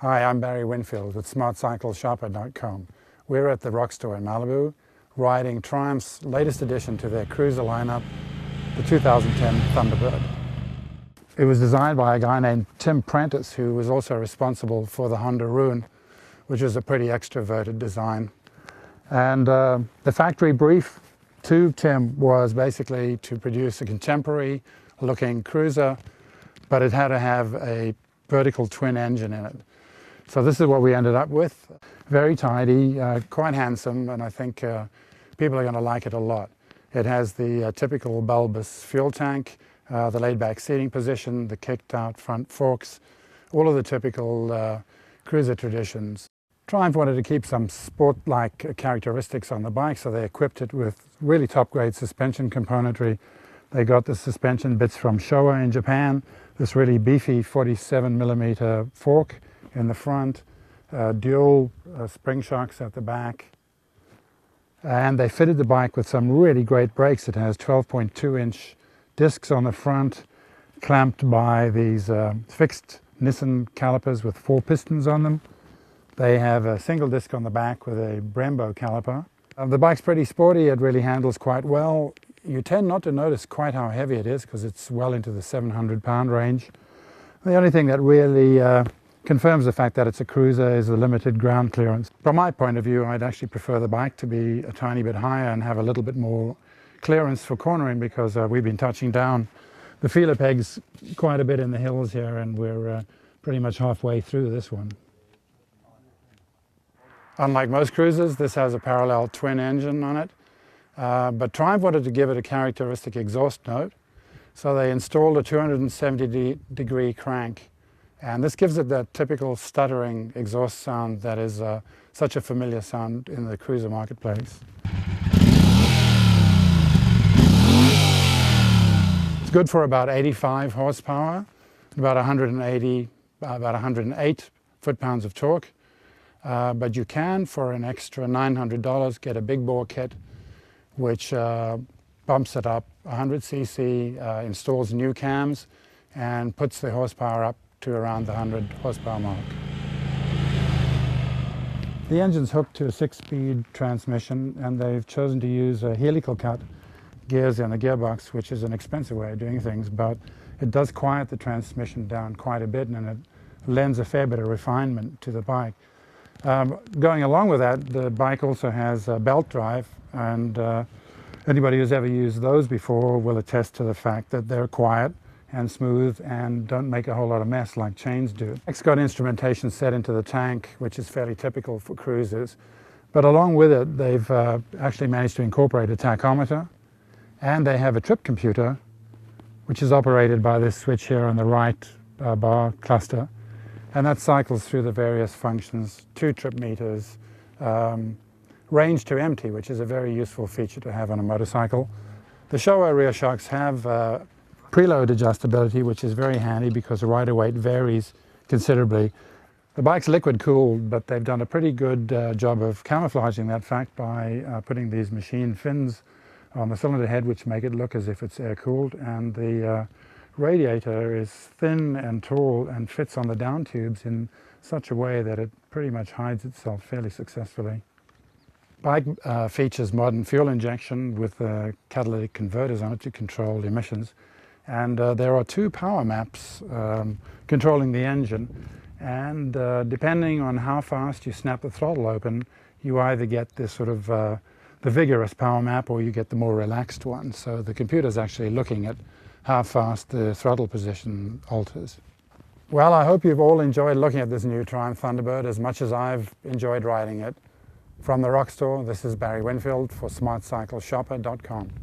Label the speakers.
Speaker 1: Hi, I'm Barry Winfield with SmartCycleShopper.com. We're at the Rock Store in Malibu, riding Triumph's latest addition to their cruiser lineup, the 2010 Thunderbird. It was designed by a guy named Tim Prentice, who was also responsible for the Honda Rune, which is a pretty extroverted design. And the factory brief to Tim was basically to produce a contemporary-looking cruiser, but it had to have a vertical twin engine in it. So this is what we ended up with. Very tidy, quite handsome, and I think people are going to like it a lot. It has the typical bulbous fuel tank, the laid-back seating position, the kicked-out front forks, all of the typical cruiser traditions. Triumph wanted to keep some sport-like characteristics on the bike, so they equipped it with really top-grade suspension componentry. They got the suspension bits from Showa in Japan, this really beefy 47mm fork in the front, dual spring shocks at the back, and they fitted the bike with some really great brakes. It has 12.2-inch discs on the front, clamped by these fixed Nissan calipers with 4 pistons on them. They have a single disc on the back with a Brembo caliper. The bike's pretty sporty. It really handles quite well. You tend not to notice quite how heavy it is because it's well into the 700-pound range. The only thing that really confirms the fact that it's a cruiser is the limited ground clearance. From my point of view, I'd actually prefer the bike to be a tiny bit higher and have a little bit more clearance for cornering, because we've been touching down the feeler pegs quite a bit in the hills here, and we're pretty much halfway through this one. Unlike most cruisers, this has a parallel twin engine on it, but Triumph wanted to give it a characteristic exhaust note, so they installed a 270-degree crank. And this gives it that typical stuttering exhaust sound that is such a familiar sound in the cruiser marketplace. It's good for about 85 horsepower, about 108 foot-pounds of torque. But you can, for an extra $900, get a big bore kit, which bumps it up 100cc, installs new cams, and puts the horsepower up to around the 100 horsepower mark. The engine's hooked to a 6-speed transmission, and they've chosen to use helical cut gears in the gearbox, which is an expensive way of doing things, but it does quiet the transmission down quite a bit, and it lends a fair bit of refinement to the bike. Going along with that, the bike also has a belt drive, and anybody who's ever used those before will attest to the fact that they're quiet and smooth and don't make a whole lot of mess like chains do. It's got instrumentation set into the tank, which is fairly typical for cruisers. But along with it, they've actually managed to incorporate a tachometer, and they have a trip computer, which is operated by this switch here on the right bar cluster. And that cycles through the various functions: 2 trip meters, range to empty, which is a very useful feature to have on a motorcycle. The Showa rear shocks have preload adjustability, which is very handy because the rider weight varies considerably. The bike's liquid cooled, but they've done a pretty good job of camouflaging that fact by putting these machine fins on the cylinder head, which make it look as if it's air cooled, and the radiator is thin and tall and fits on the down tubes in such a way that it pretty much hides itself fairly successfully. Bike features modern fuel injection with catalytic converters on it to control emissions. And there are 2 power maps controlling the engine, and depending on how fast you snap the throttle open, you either get this sort of the vigorous power map, or you get the more relaxed one. So the computer's actually looking at how fast the throttle position alters. Well, I hope you've all enjoyed looking at this new Triumph Thunderbird as much as I've enjoyed riding it. From the Rock Store, this is Barry Winfield for SmartCycleShopper.com.